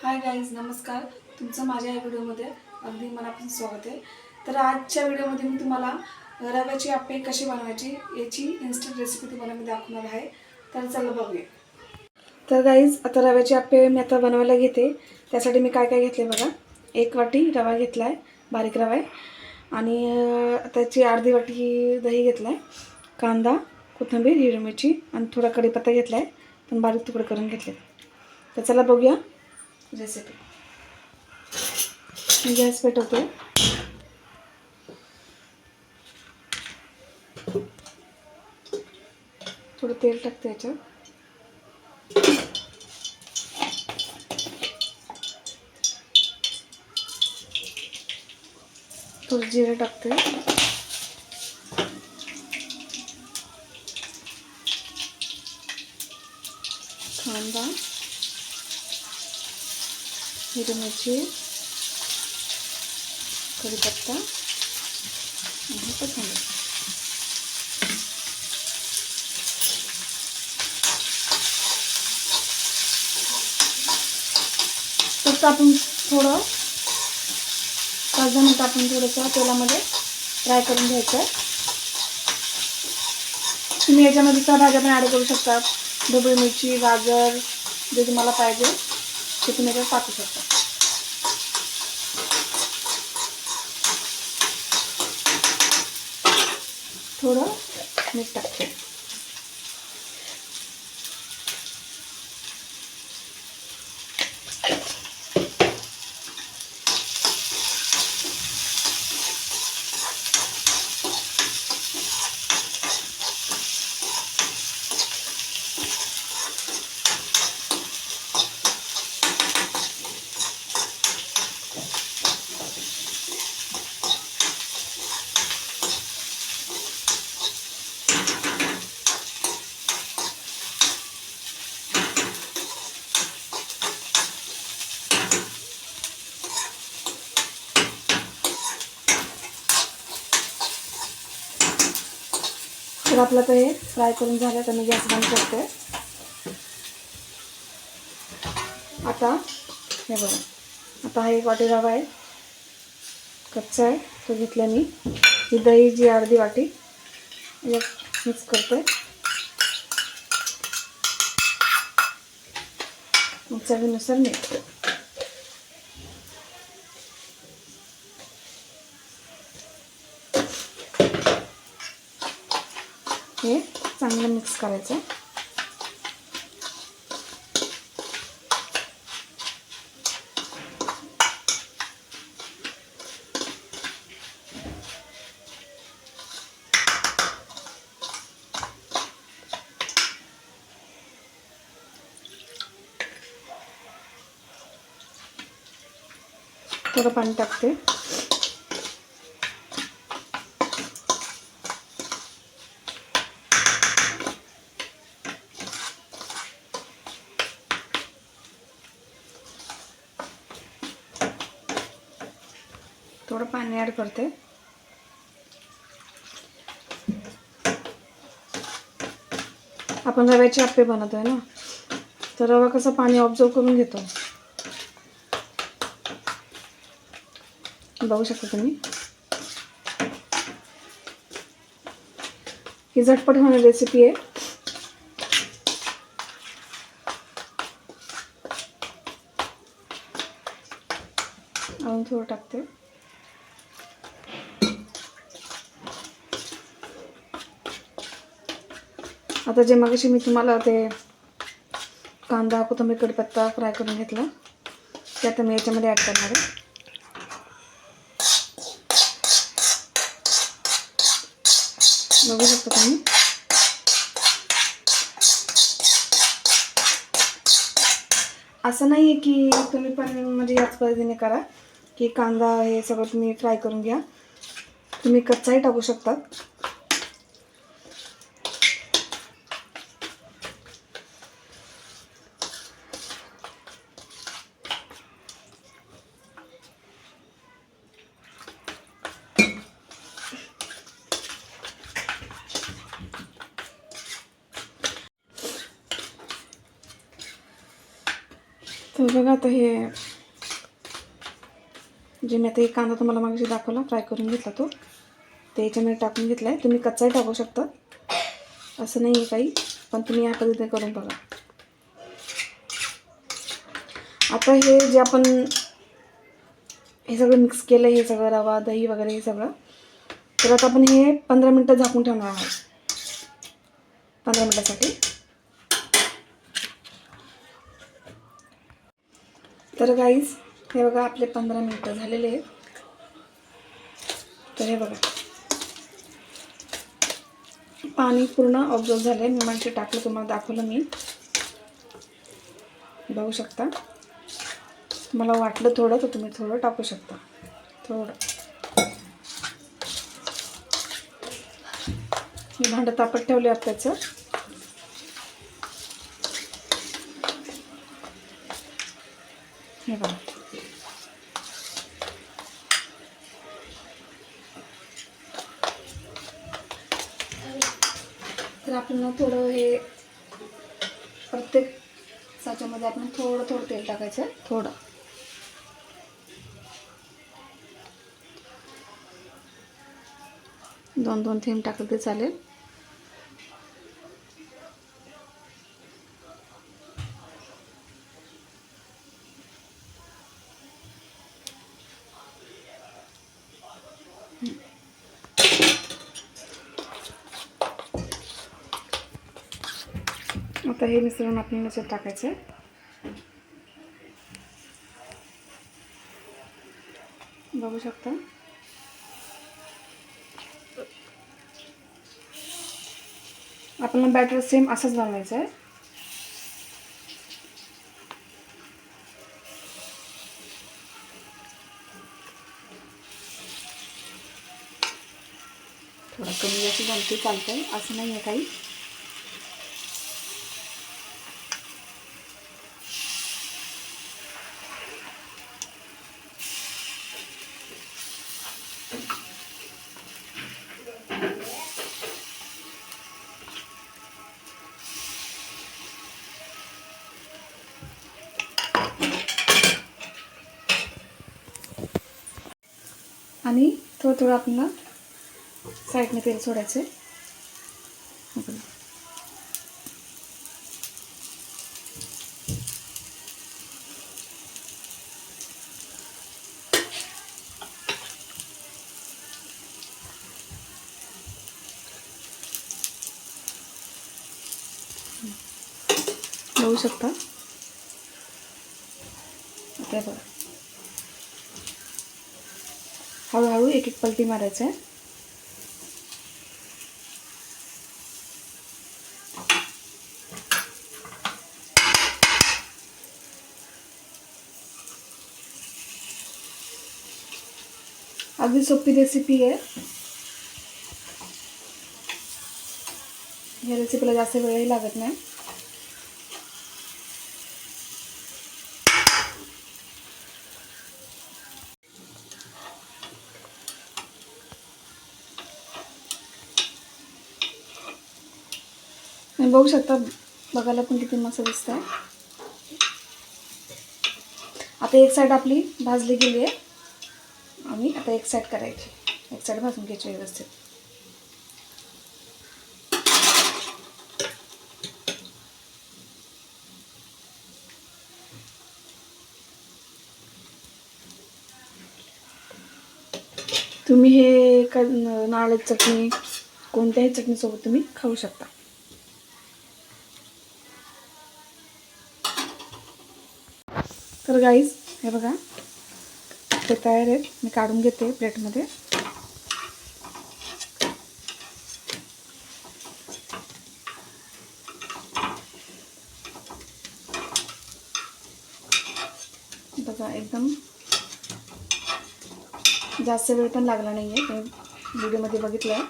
Hi guys, नमस्कार. तुमचं माझ्या या व्हिडिओमध्ये अगदी मनापासून स्वागत आहे. तर आजच्या व्हिडिओमध्ये मी तुम्हाला रव्याची आप्पे कशी बनवायची याची इन्स्टंट रेसिपी तुम्हाला मी दाखवणार आहे. तर चला बघूया. तर गाईज, आता रव्याची आप्पे मी आता बनवायला घेते. त्यासाठी मी काय काय घेतले बघा. 1 वाटी रवा घेतला आहे, बारीक रवा आहे. आणि त्याची अर्धी वाटी दही घेतला आहे. कांदा, कोथिंबीर, हिरवी मिरची आणि थोडा कढीपत्ता घेतला आहे, पण बारीक तुकडे करून घेतले. तर चला बघूया रेसिपी. गॅस पेटवते. थोडं तेल टाकते याच्यात. थोडं जिरं टाकते. कांदा, हिरवी मिरची, कढीपत्ता आणि कोथिंबीर. फक्त आपण थोडं 5-10 मिनिटं आपण थोडंसं तेलामध्ये फ्राय करून घ्यायचं आहे. तुम्ही याच्यामध्ये त्या भाज्या पण ॲड करू शकता. ढोबळी मिरची, गाजर, जे तुम्हाला पाहिजे ते तुम्ही याच्यात टाकू शकता. थोडं मीठ टाकते. तर आपलं ते फ्राय करून झालं तर मी गॅस बंद करते. आता हे बघा, आता हा 1 वाटी रवा आहे, कच्चा आहे, तो घेतला मी. ही दही जी अर्धी वाटी यात मिक्स करते. मग चवीनुसार मीठ. हे चांगलं मिक्स करायचं. थोडं पाणी टाकते. थोडं पाणी ॲड करते. आपण रव्याचे आप्पे बनवतोय ना, तर रवा कसं पाणी ऑब्झर्व करून घेतो. बघू शकता तुम्ही. ही झटपट होणारी रेसिपी आहे. अजून थोडं टाकते. आता जे मगाशी मी तुम्हाला ते कांदा, कोथिंबीर, कढीपत्ता फ्राय करून घेतला ते आता मी याच्यामध्ये ॲड करणार आहे. बघू शकता तुम्ही. असं नाही आहे की तुम्ही पण म्हणजे याच पद्धतीने करा की कांदा हे सगळं तुम्ही फ्राय करून घ्या. तुम्ही कच्चाही टाकू शकता. तर बघा आता हे जे मी आता एक कांदा तुम्हाला मागेशी दाखवला फ्राय करून घेतला तो ते याच्यामध्ये टाकून घेतला आहे. तुम्ही कच्चाही टाकू शकता, असं नाही आहे काही, पण तुम्ही या पद्धतीने करून बघा. आता हे जे आपण हे सगळं मिक्स केलं, हे सगळं रवा दही वगैरे हे सगळं, तर आता आपण हे 15 मिनटं झाकून ठेवणार आहोत. 15 मिनटासाठी. तर गाईज हे बघा आपले 15 मिनटं झालेले आहेत. तर हे बघा पाणी पूर्ण ऑब्झर्व झालं आहे. मी म्हणजे टाकलं, तुम्हाला दाखवलं मी, बघू शकता. मला वाटलं थोडं तर तुम्ही थोडं टाकू शकता, थोडं. मी भांडं तापत ठेवले आत्ताचं. हे बघा तर आपल्याला थोडं हे प्रत्येक साच्यामध्ये आपण थोडं थोडं तेल टाकायचं आहे, थोडं. दोन दोन थेंब टाकलं तर चालेल. आता हे मिश्रण आपल्याला याच्यात टाकायचं आहे. बघू शकता. आपल्याला बॅटर सेम असंच बनवायचं आहे. थोडं कमी जास्त जमते चालतंय, असं नाही आहे काही. आणि थोडं थोडं आपल्याला साईडने तेल सोडायचं आहे. बघू शकता. आता बघा हळूहळू एक एक पलटी मारायचं आहे. अगदी सोपी रेसिपी आहे. या रेसिपीला जास्त वेळही लागत नाही. बघू शकता, बघायला पण किती मस्त दिसत आहे. आता एक साईड आपली भाजली गेली आहे आणि आता एक साईड करायची, एक साईड भाजून घ्यायची व्यवस्थित. तुम्ही हे नारळाची चटणी कोणत्याही चटणीसोबत तुम्ही खाऊ शकता. तर गाईज हे बघा ते तयार आहेत. मी काढून घेते प्लेटमध्ये. बघा एकदम जास्त वेळ पण लागला नाही आहे, तुम्ही व्हिडिओमध्ये बघितलं.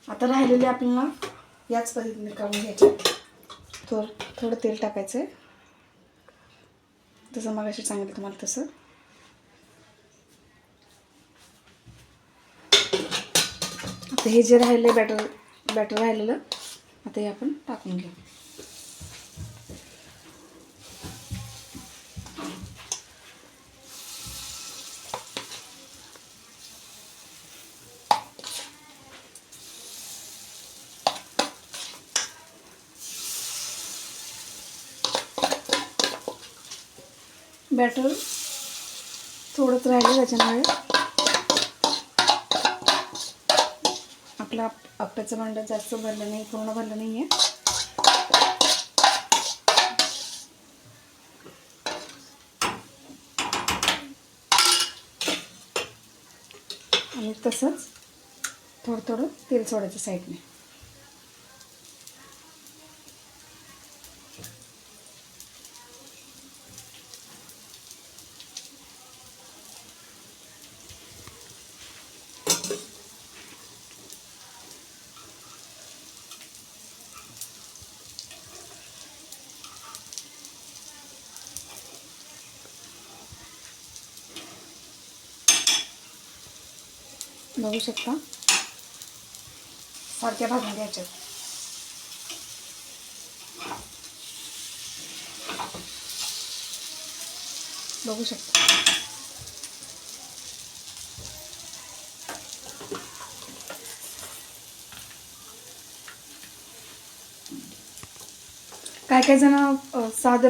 आता राहिलेले आपल्याला याच पद्धतीने काढून घ्यायचे. थोडं तेल टाकायचं आहे, जसं मगाशी सांगितलं तुम्हाला तसं. आता हे जे राहिले बॅटर राहिलेलं आता हे आपण टाकून घेऊ. बॅटर थोडंच राहिलं, त्याच्यामुळे आपलं आप्याचं भांडं जास्त भरलं नाही, पूर्ण भरलं नाही आहे. आणि तसंच थोडं थोडं तेल सोडायचं साईडने. बघू शकता सारख्या भाजून घ्यायच्या. बघू शकता काय काय जण साधे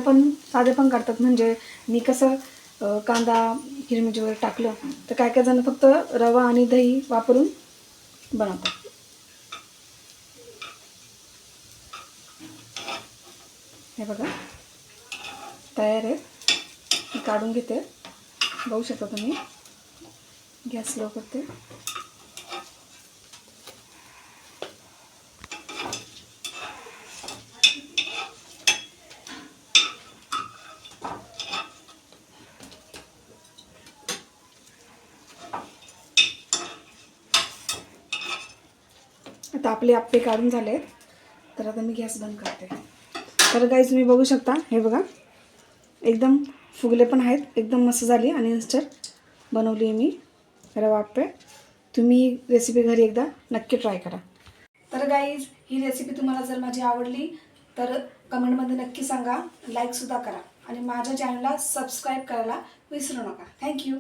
पण करतात. म्हणजे मी कसं कांदा हिरवी मिरची वगैरे टाकलं, तर काय काय जण फक्त रवा आणि दही वापरून बनवतात. हे बघा तयार आहे, मी काढून घेते. बघू शकता तुम्ही, गॅस स्लो करते. आता आपले आप्पे काढून झाले, तर आता मी गॅस बंद करते. तर गाईज तुम्ही बघू शकता, हे बघा एकदम फुगले पण आहेत, एकदम मस्त झाली आणि इन्स्टंट बनवली आहे मी रवा आप्पे. तुम्ही रेसिपी घरी एकदा नक्की ट्राय करा. तर गाईज ही रेसिपी तुम्हाला जर माझी आवडली तर कमेंटमध्ये नक्की सांगा, लाईकसुद्धा करा आणि माझ्या चॅनलला सबस्क्राईब करायला विसरू नका. थँक्यू.